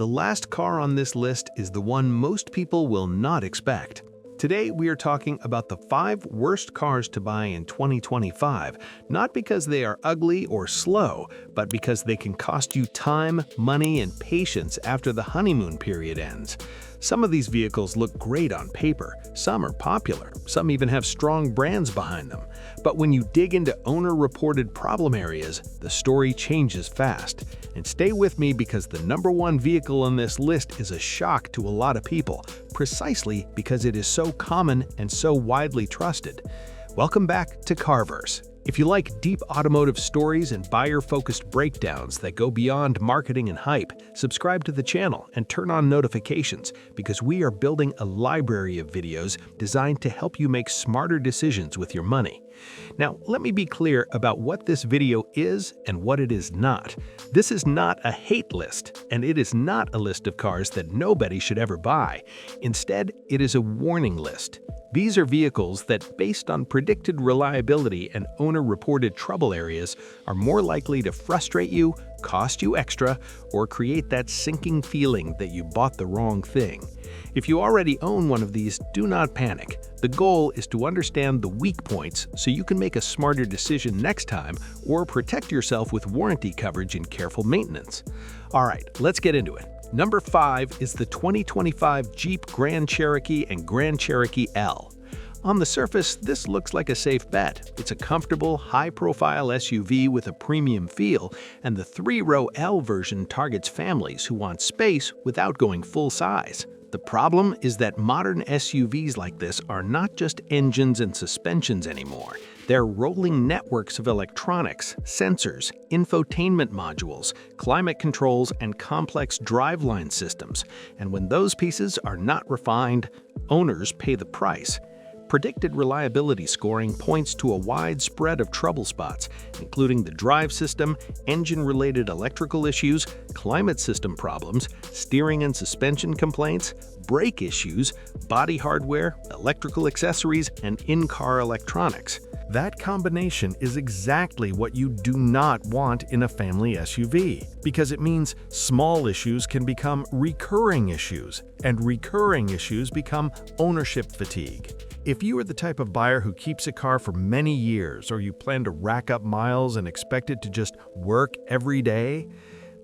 the last car on this list is the one most people will not expect. Today, we are talking about the 5 worst cars to buy in 2025, not because they are ugly or slow, but because they can cost you time, money, and patience after the honeymoon period ends. Some of these vehicles look great on paper, some are popular, some even have strong brands behind them. But when you dig into owner-reported problem areas, the story changes fast. And stay with me because the #1 vehicle on this list is a shock to a lot of people, precisely because it is so common and so widely trusted. Welcome back to CarVerse. If you like deep automotive stories and buyer-focused breakdowns that go beyond marketing and hype, subscribe to the channel and turn on notifications because we are building a library of videos designed to help you make smarter decisions with your money. Now, let me be clear about what this video is and what it is not. This is not a hate list, and it is not a list of cars that nobody should ever buy. Instead, it is a warning list. These are vehicles that, based on predicted reliability and owner-reported trouble areas, are more likely to frustrate you, cost you extra, or create that sinking feeling that you bought the wrong thing. If you already own one of these, do not panic. The goal is to understand the weak points so you can make a smarter decision next time or protect yourself with warranty coverage and careful maintenance. All right, let's get into it. Number 5 is the 2025 Jeep Grand Cherokee and Grand Cherokee L. On the surface, this looks like a safe bet. It's a comfortable, high-profile SUV with a premium feel, and the 3-row L version targets families who want space without going full size. The problem is that modern SUVs like this are not just engines and suspensions anymore. They're rolling networks of electronics, sensors, infotainment modules, climate controls, and complex driveline systems. And when those pieces are not refined, owners pay the price. Predicted reliability scoring points to a wide spread of trouble spots, including the drive system, engine-related electrical issues, climate system problems, steering and suspension complaints, brake issues, body hardware, electrical accessories, and in-car electronics. That combination is exactly what you do not want in a family SUV, because it means small issues can become recurring issues, and recurring issues become ownership fatigue. If you are the type of buyer who keeps a car for many years, or you plan to rack up miles and expect it to just work every day,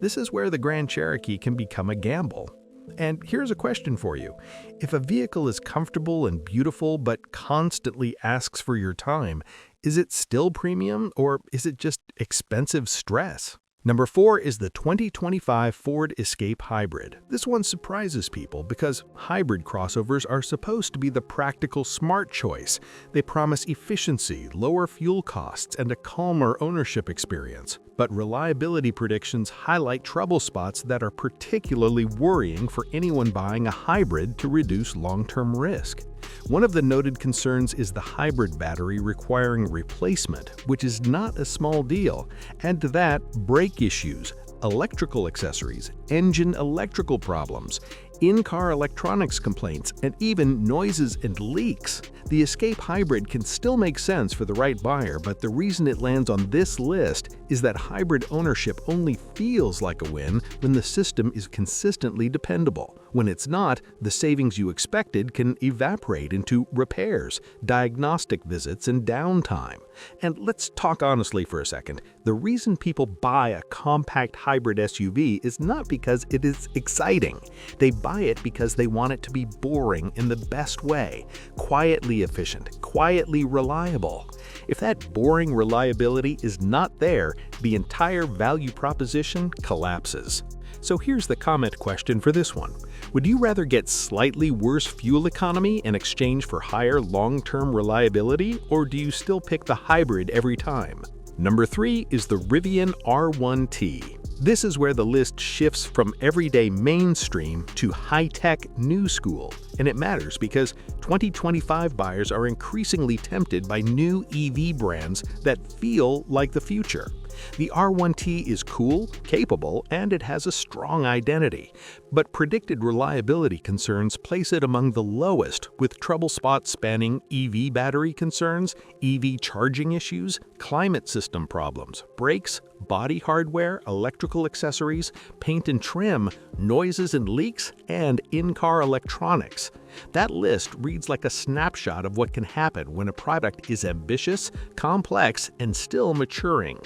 this is where the Grand Cherokee can become a gamble. And here's a question for you. If a vehicle is comfortable and beautiful but constantly asks for your time, is it still premium or is it just expensive stress? Number 4 is the 2025 Ford Escape Hybrid. This one surprises people because hybrid crossovers are supposed to be the practical smart choice. They promise efficiency, lower fuel costs, and a calmer ownership experience. But reliability predictions highlight trouble spots that are particularly worrying for anyone buying a hybrid to reduce long-term risk. One of the noted concerns is the hybrid battery requiring replacement, which is not a small deal. Add to that brake issues, electrical accessories, engine electrical problems, in-car electronics complaints, and even noises and leaks. The Escape Hybrid can still make sense for the right buyer, but the reason it lands on this list is that hybrid ownership only feels like a win when the system is consistently dependable. When it's not, the savings you expected can evaporate into repairs, diagnostic visits, and downtime. And let's talk honestly for a second. The reason people buy a compact hybrid SUV is not because it is exciting. They buy it because they want it to be boring in the best way, quietly efficient, quietly reliable. If that boring reliability is not there, the entire value proposition collapses. So here's the comment question for this one. Would you rather get slightly worse fuel economy in exchange for higher long-term reliability, or do you still pick the hybrid every time? Number 3 is the Rivian R1T. This is where the list shifts from everyday mainstream to high-tech new school. And it matters because 2025 buyers are increasingly tempted by new EV brands that feel like the future. The R1T is cool, capable, and it has a strong identity. But predicted reliability concerns place it among the lowest, with trouble spots spanning EV battery concerns, EV charging issues, climate system problems, brakes, body hardware, electrical accessories, paint and trim, noises and leaks, and in-car electronics. That list reads like a snapshot of what can happen when a product is ambitious, complex, and still maturing.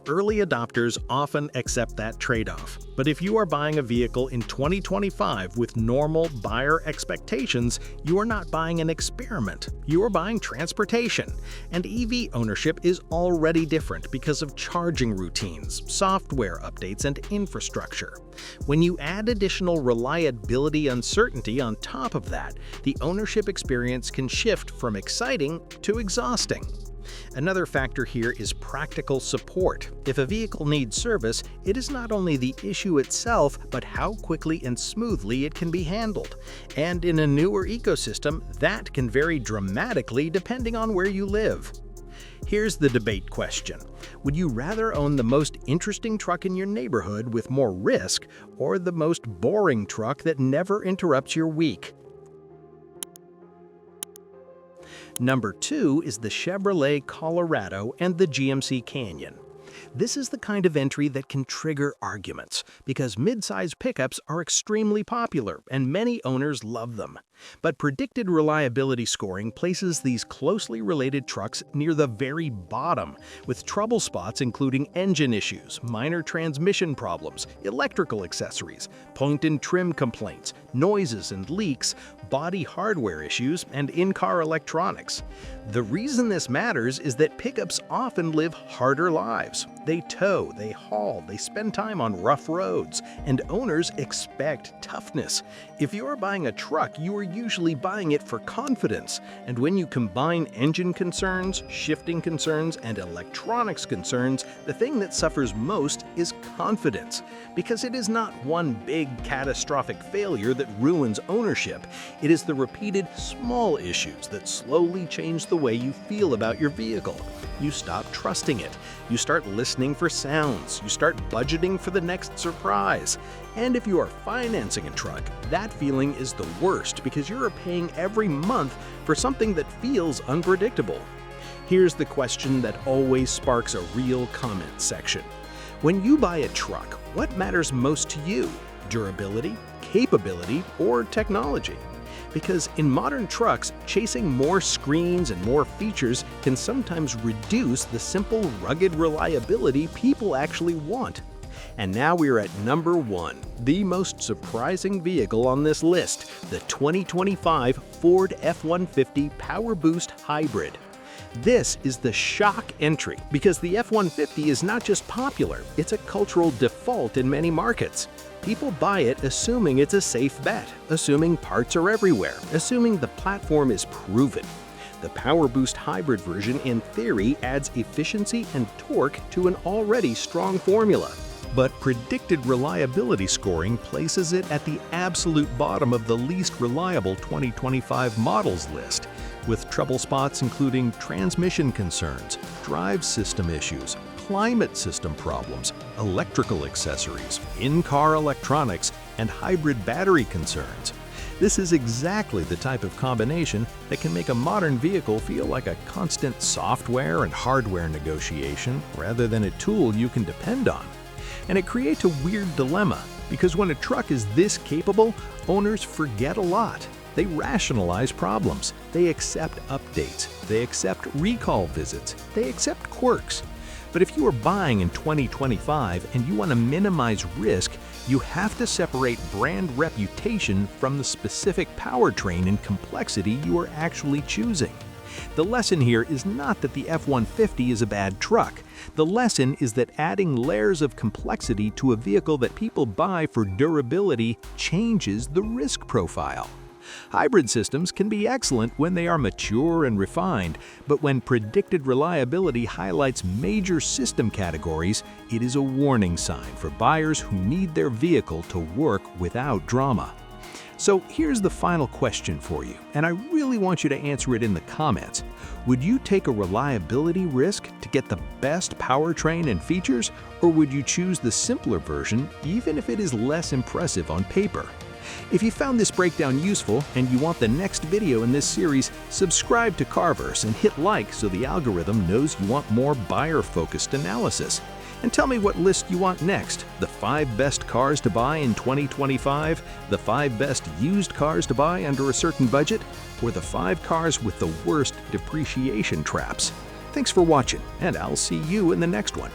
Early adopters often accept that trade-off. But if you are buying a vehicle in 2025 with normal buyer expectations, you are not buying an experiment. You are buying transportation. And EV ownership is already different because of charging routines, software updates, and infrastructure. When you add additional reliability uncertainty on top of that, the ownership experience can shift from exciting to exhausting. Another factor here is practical support. If a vehicle needs service, it is not only the issue itself, but how quickly and smoothly it can be handled. And in a newer ecosystem, that can vary dramatically depending on where you live. Here's the debate question. Would you rather own the most interesting truck in your neighborhood with more risk, or the most boring truck that never interrupts your week? Number 2 is the Chevrolet Colorado and the GMC Canyon. This is the kind of entry that can trigger arguments, because mid-size pickups are extremely popular and many owners love them. But predicted reliability scoring places these closely related trucks near the very bottom, with trouble spots including engine issues, minor transmission problems, electrical accessories, point and trim complaints, noises and leaks, body hardware issues, and in-car electronics. The reason this matters is that pickups often live harder lives. They tow, they haul, they spend time on rough roads, and owners expect toughness. If you're buying a truck, you are usually buying it for confidence, and when you combine engine concerns, shifting concerns, and electronics concerns, the thing that suffers most is confidence, because it is not one big catastrophic failure that ruins ownership. It is the repeated small issues that slowly change the way you feel about your vehicle. You stop trusting it. You start listening for sounds. You start budgeting for the next surprise. And if you are financing a truck, that feeling is the worst because you're paying every month for something that feels unpredictable. Here's the question that always sparks a real comment section. When you buy a truck, what matters most to you? Durability, capability, or technology? Because in modern trucks, chasing more screens and more features can sometimes reduce the simple, rugged reliability people actually want. And now we're at number 1, the most surprising vehicle on this list, the 2025 Ford F-150 PowerBoost Hybrid. This is the shock entry because the F-150 is not just popular, it's a cultural default in many markets. People buy it assuming it's a safe bet, assuming parts are everywhere, assuming the platform is proven. The PowerBoost hybrid version, in theory, adds efficiency and torque to an already strong formula. But predicted reliability scoring places it at the absolute bottom of the least reliable 2025 models list, with trouble spots including transmission concerns, drive system issues, climate system problems, electrical accessories, in-car electronics, and hybrid battery concerns. This is exactly the type of combination that can make a modern vehicle feel like a constant software and hardware negotiation rather than a tool you can depend on. And it creates a weird dilemma, because when a truck is this capable, owners forget a lot. They rationalize problems, they accept updates, they accept recall visits, they accept quirks. But if you are buying in 2025 and you want to minimize risk, you have to separate brand reputation from the specific powertrain and complexity you are actually choosing. The lesson here is not that the F-150 is a bad truck. The lesson is that adding layers of complexity to a vehicle that people buy for durability changes the risk profile. Hybrid systems can be excellent when they are mature and refined, but when predicted reliability highlights major system categories, it is a warning sign for buyers who need their vehicle to work without drama. So here's the final question for you, and I really want you to answer it in the comments. Would you take a reliability risk to get the best powertrain and features, or would you choose the simpler version even if it is less impressive on paper? If you found this breakdown useful and you want the next video in this series, subscribe to CarVerse and hit like so the algorithm knows you want more buyer-focused analysis. And tell me what list you want next: the 5 best cars to buy in 2025, the 5 best used cars to buy under a certain budget, or the 5 cars with the worst depreciation traps. Thanks for watching, and I'll see you in the next one.